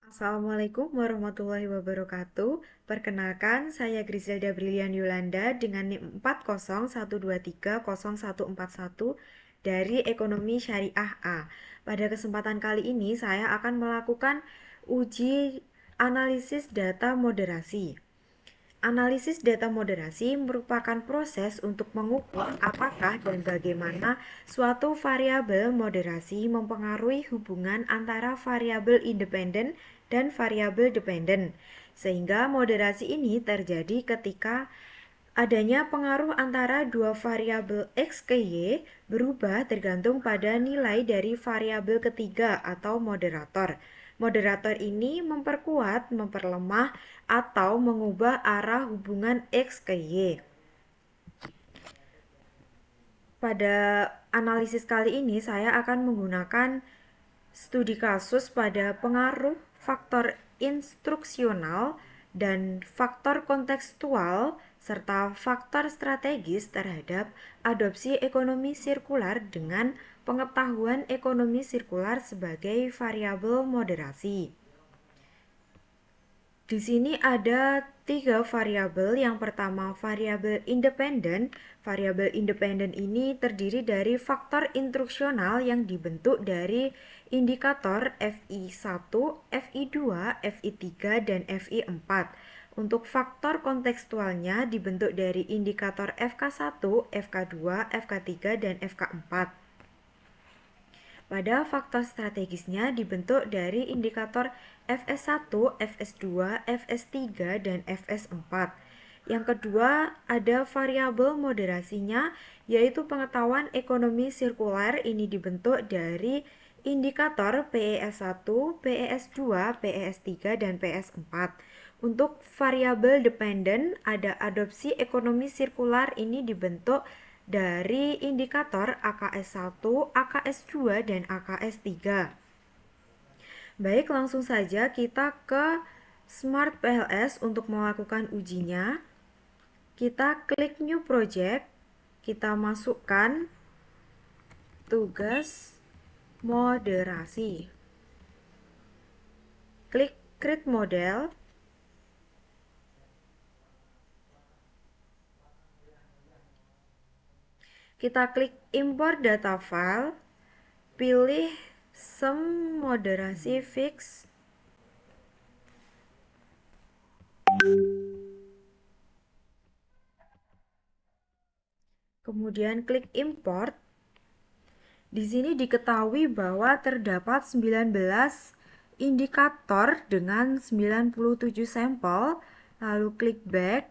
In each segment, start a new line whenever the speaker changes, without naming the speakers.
Assalamualaikum warahmatullahi wabarakatuh. Perkenalkan, saya Griselda Brilian Yolanda dengan NIM 401230141 dari Ekonomi Syariah A. Pada kesempatan kali ini, saya akan melakukan uji analisis data moderasi. Analisis data moderasi merupakan proses untuk mengukur apakah dan bagaimana suatu variabel moderasi mempengaruhi hubungan antara variabel independen dan variabel dependen. Sehingga moderasi ini terjadi ketika adanya pengaruh antara dua variabel X ke Y berubah tergantung pada nilai dari variabel ketiga atau moderator. Moderator ini memperkuat, memperlemah, atau mengubah arah hubungan X ke Y. Pada analisis kali ini saya akan menggunakan studi kasus pada pengaruh faktor instruksional dan faktor kontekstual serta faktor strategis terhadap adopsi ekonomi sirkular dengan pengetahuan ekonomi sirkular sebagai variabel moderasi. Di sini ada tiga variabel. Yang pertama, variabel independen. Variabel independen ini terdiri dari faktor instruksional yang dibentuk dari indikator FI1, FI2, FI3, dan FI4. Untuk faktor kontekstualnya dibentuk dari indikator FK1, FK2, FK3, dan FK4. Pada faktor strategisnya dibentuk dari indikator FS1, FS2, FS3, dan FS4. Yang kedua, ada variabel moderasinya, yaitu pengetahuan ekonomi sirkular. Ini dibentuk dari indikator PES1, PES2, PES3, dan PES4. Untuk variabel dependen, ada adopsi ekonomi sirkular. Ini dibentuk dari indikator AKS1, AKS2, dan AKS3. Baik, langsung saja kita ke Smart PLS untuk melakukan ujinya. Kita klik New Project, kita masukkan tugas moderasi. Klik Create Model. Kita klik Import Data File, pilih Sum Moderasi Fix. Kemudian klik Import. Di sini diketahui bahwa terdapat 19 indikator dengan 97 sampel. Lalu klik Back.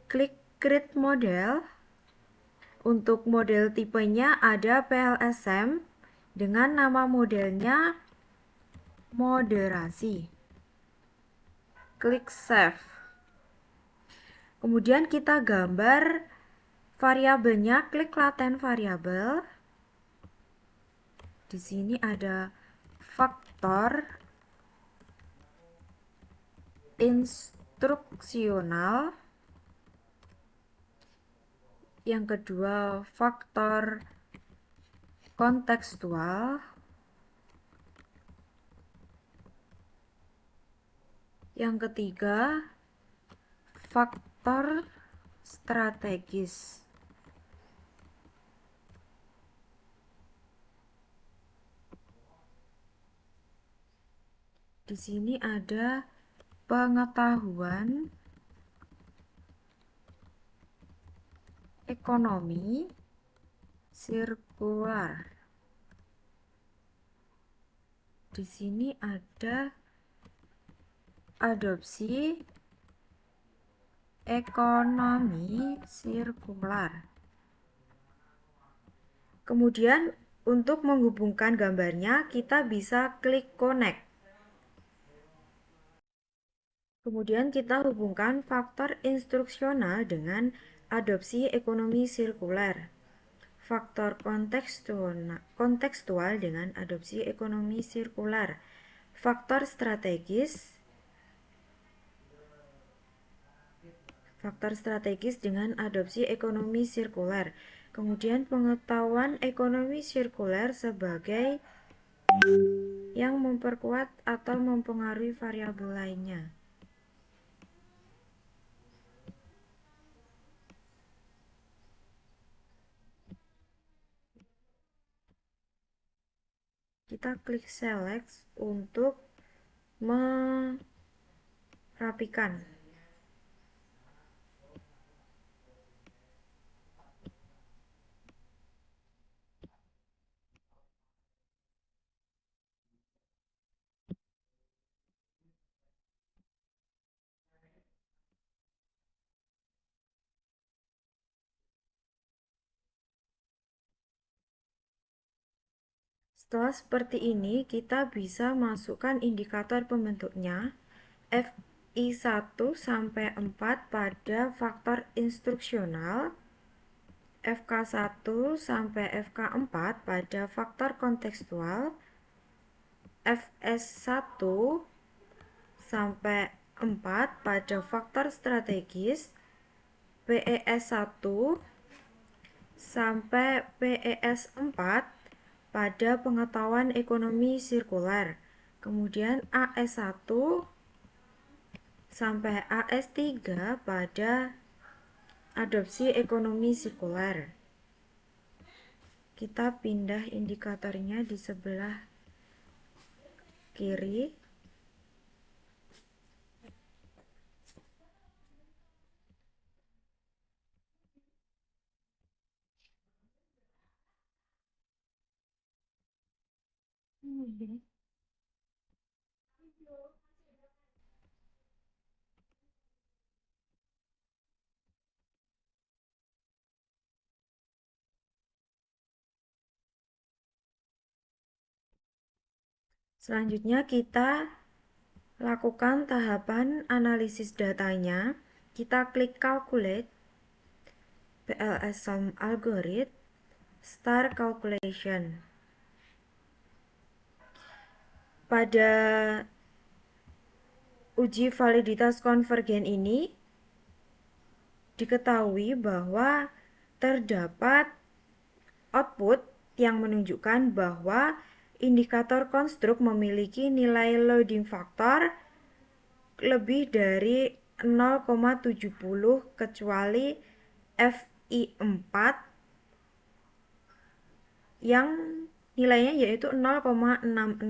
Klik Create Model. Untuk model tipenya ada PLSM dengan nama modelnya moderasi. Klik Save. Kemudian kita gambar variabelnya, klik laten variabel. Di sini ada faktor instruksional. Yang kedua, faktor kontekstual. Yang ketiga, faktor strategis. Di sini ada pengetahuan ekonomi sirkular. Di sini ada adopsi ekonomi sirkular. Kemudian untuk menghubungkan gambarnya, kita bisa klik Connect. Kemudian kita hubungkan faktor instruksional dengan adopsi ekonomi sirkular. Faktor kontekstual dengan adopsi ekonomi sirkular. Faktor strategis dengan adopsi ekonomi sirkular. Kemudian pengetahuan ekonomi sirkular sebagai yang memperkuat atau mempengaruhi variabel lainnya. Kita klik select untuk merapikan. Setelah seperti ini, kita bisa masukkan indikator pembentuknya FI1 sampai 4 pada faktor instruksional, FK1 sampai FK4 pada faktor kontekstual, FS1 sampai 4 pada faktor strategis, PES1 sampai PES4 pada pengetahuan ekonomi sirkular, kemudian AS1 sampai AS3 pada adopsi ekonomi sirkular. Kita pindah indikatornya di sebelah kiri. Selanjutnya kita lakukan tahapan analisis datanya. Kita klik calculate, PLS sum algorithm, start calculation. Pada uji validitas konvergen ini diketahui bahwa terdapat output yang menunjukkan bahwa indikator konstruk memiliki nilai loading factor lebih dari 0,70 kecuali FI4 yang nilainya yaitu 0,669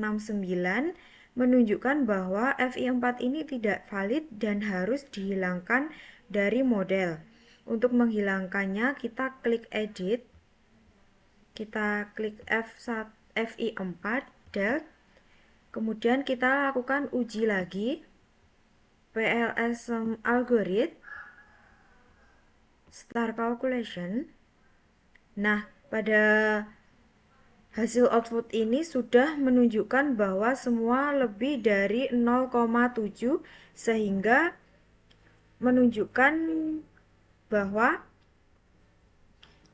menunjukkan bahwa FI4 ini tidak valid dan harus dihilangkan dari model. Untuk menghilangkannya kita klik edit, kita klik FI4 del, kemudian kita lakukan uji lagi PLS algorithm, start calculation. Nah, pada hasil output ini sudah menunjukkan bahwa semua lebih dari 0,7 sehingga menunjukkan bahwa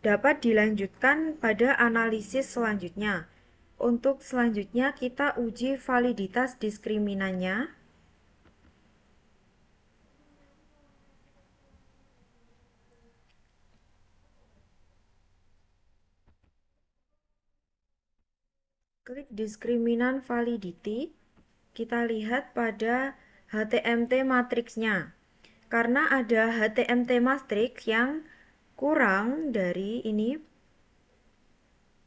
dapat dilanjutkan pada analisis selanjutnya. Untuk selanjutnya kita uji validitas diskriminannya. Klik diskriminan validity. Kita lihat pada HTMT matriksnya. Karena ada HTMT matrix yang kurang dari ini,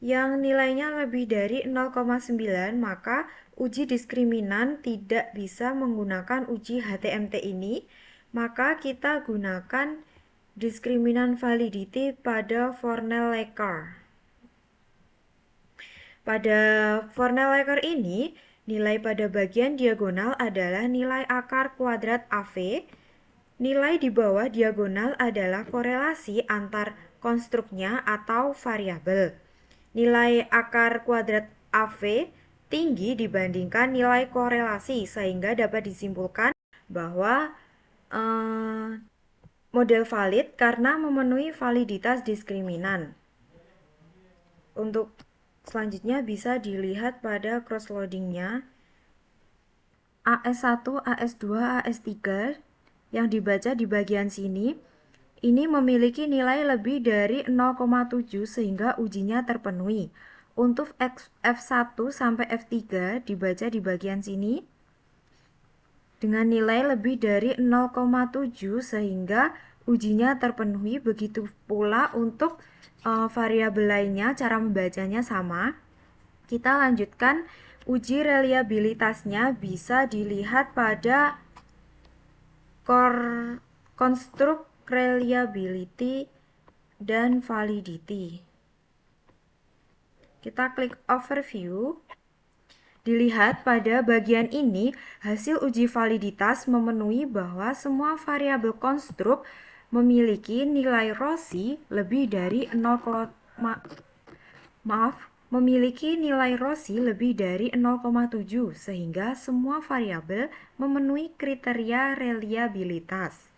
yang nilainya lebih dari 0,9, maka uji diskriminan tidak bisa menggunakan uji HTMT ini. Maka kita gunakan diskriminan validity pada Fornell-Laker. Pada Fornell-Laker ini, nilai pada bagian diagonal adalah nilai akar kuadrat AV. Nilai di bawah diagonal adalah korelasi antar konstruknya atau variabel. Nilai akar kuadrat AV tinggi dibandingkan nilai korelasi, sehingga dapat disimpulkan bahwa model valid karena memenuhi validitas diskriminan. Untuk selanjutnya bisa dilihat pada cross-loadingnya. AS1, AS2, AS3 yang dibaca di bagian sini, ini memiliki nilai lebih dari 0,7 sehingga ujinya terpenuhi. Untuk F1 sampai F3 dibaca di bagian sini dengan nilai lebih dari 0,7 sehingga ujinya terpenuhi. Begitu pula untuk variabel lainnya, cara membacanya sama. Kita lanjutkan, uji reliabilitasnya bisa dilihat pada konstruk reliability dan validity. Kita klik overview. Dilihat pada bagian ini, hasil uji validitas memenuhi bahwa semua variabel konstruk memiliki nilai Rossi lebih dari 0,7 sehingga semua variabel memenuhi kriteria reliabilitas.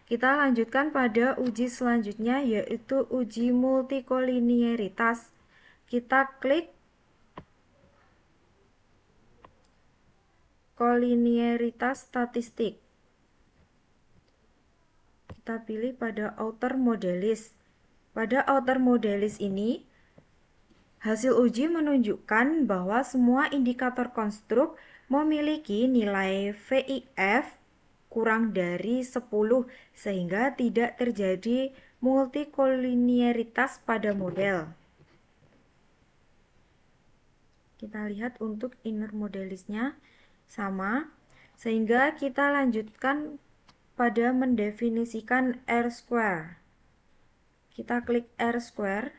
Kita lanjutkan pada uji selanjutnya, yaitu uji multikolinearitas. Kita klik kolinearitas statistik. Kita pilih pada outer modelis. Pada outer modelis ini, hasil uji menunjukkan bahwa semua indikator konstruk memiliki nilai VIF kurang dari 10 sehingga tidak terjadi multikolinearitas pada model. Kita lihat untuk inner modelisnya sama, sehingga kita lanjutkan pada mendefinisikan R-square. Kita klik R-square.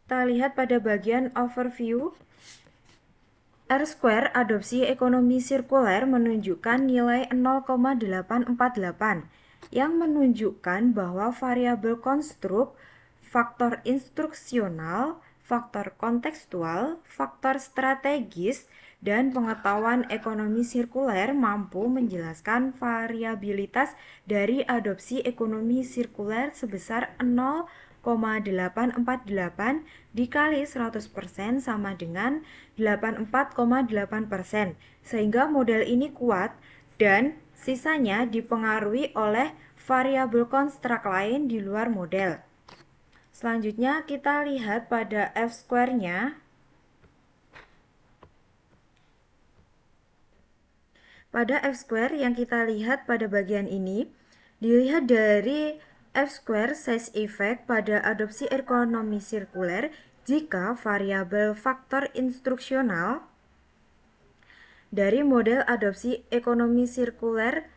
Kita lihat pada bagian overview, R-square adopsi ekonomi sirkuler menunjukkan nilai 0,848 yang menunjukkan bahwa variabel konstruk, faktor instruksional, faktor kontekstual, faktor strategis, dan pengetahuan ekonomi sirkuler mampu menjelaskan variabilitas dari adopsi ekonomi sirkuler sebesar 0,848 dikali 100% sama dengan 84,8%, sehingga model ini kuat dan sisanya dipengaruhi oleh variabel konstruk lain di luar model. Selanjutnya kita lihat pada F-square-nya. Pada F-square yang kita lihat pada bagian ini, dilihat dari F-square size effect pada adopsi ekonomi sirkuler jika variabel faktor instruksional dari model adopsi ekonomi sirkuler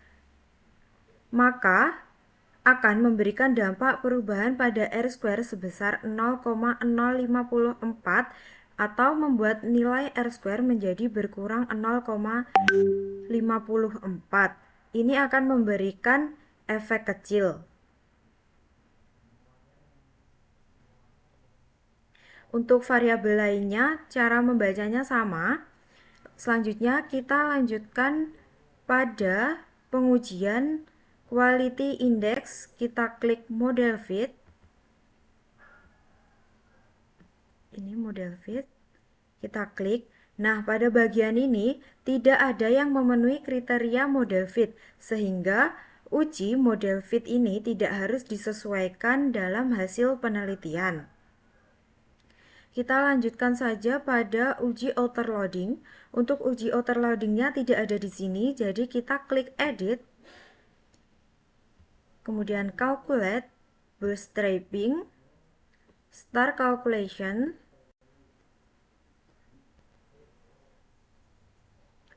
maka akan memberikan dampak perubahan pada R-square sebesar 0,054 atau membuat nilai R-square menjadi berkurang 0,54. Ini akan memberikan efek kecil. Untuk variabel lainnya, cara membacanya sama. Selanjutnya kita lanjutkan pada pengujian quality index. Kita klik model fit. Ini model fit. Kita klik. Nah, pada bagian ini tidak ada yang memenuhi kriteria model fit, sehingga uji model fit ini tidak harus disesuaikan dalam hasil penelitian. Kita lanjutkan saja pada uji outer loading. Untuk uji outer loadingnya tidak ada di sini, jadi kita klik edit, kemudian calculate, bootstrapping, start calculation,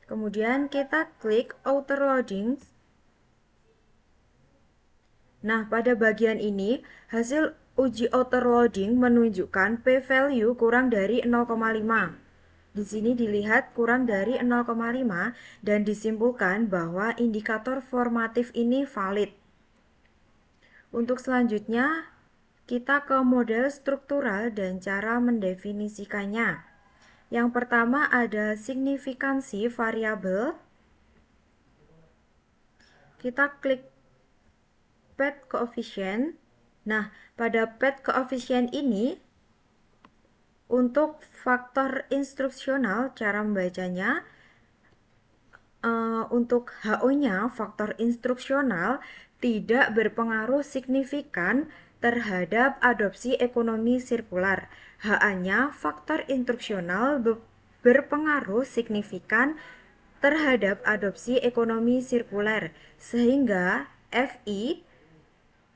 kemudian kita klik outer loading. Nah, pada bagian ini hasil uji outer loading menunjukkan p-value kurang dari 0,5. Di sini dilihat kurang dari 0,5 dan disimpulkan bahwa indikator formatif ini valid. Untuk selanjutnya, kita ke model struktural dan cara mendefinisikannya. Yang pertama ada signifikansi variabel. Kita klik path coefficient. Nah, pada path coefficient ini untuk faktor instruksional cara membacanya, untuk HO-nya faktor instruksional tidak berpengaruh signifikan terhadap adopsi ekonomi sirkular. HA-nya faktor instruksional berpengaruh signifikan terhadap adopsi ekonomi sirkuler, sehingga FI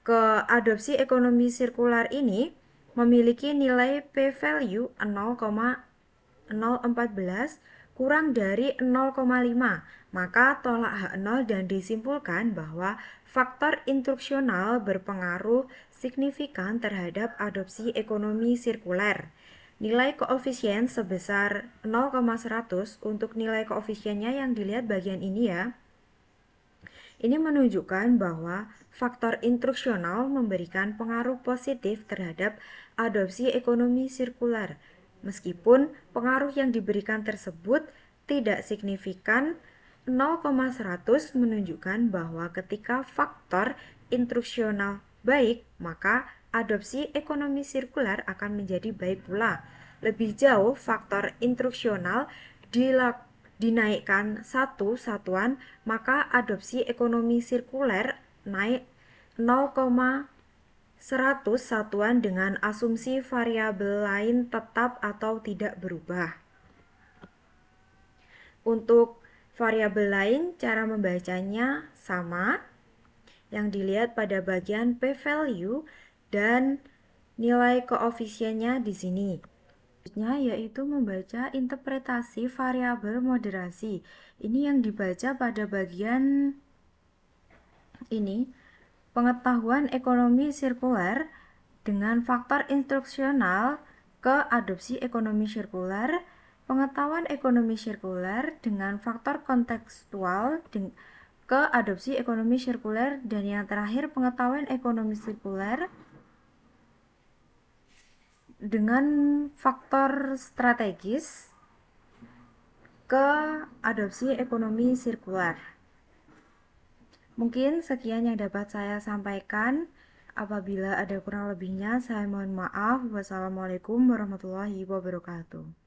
ke adopsi ekonomi sirkular ini memiliki nilai p-value 0,014 kurang dari 0,5, maka tolak H0 dan disimpulkan bahwa faktor instruksional berpengaruh signifikan terhadap adopsi ekonomi sirkuler. Nilai koefisien sebesar 0,100 untuk nilai koefisiennya yang dilihat bagian ini ya. Ini menunjukkan bahwa faktor instruksional memberikan pengaruh positif terhadap adopsi ekonomi sirkular. Meskipun pengaruh yang diberikan tersebut tidak signifikan, 0,100 menunjukkan bahwa ketika faktor instruksional baik, maka adopsi ekonomi sirkular akan menjadi baik pula. Lebih jauh, faktor instruksional dinaikkan satu satuan, maka adopsi ekonomi sirkuler naik 0,100 satuan dengan asumsi variabel lain tetap atau tidak berubah. Untuk variabel lain, cara membacanya sama, yang dilihat pada bagian p-value dan nilai koefisiennya di sini. Selanjutnya yaitu membaca interpretasi variabel moderasi. Ini yang dibaca pada bagian ini, pengetahuan ekonomi sirkuler dengan faktor instruksional ke adopsi ekonomi sirkuler, pengetahuan ekonomi sirkuler dengan faktor kontekstual ke adopsi ekonomi sirkuler, dan yang terakhir pengetahuan ekonomi sirkuler dengan faktor strategis ke adopsi ekonomi sirkular. Mungkin sekian yang dapat saya sampaikan. Apabila ada kurang lebihnya, saya mohon maaf. Wassalamualaikum warahmatullahi wabarakatuh.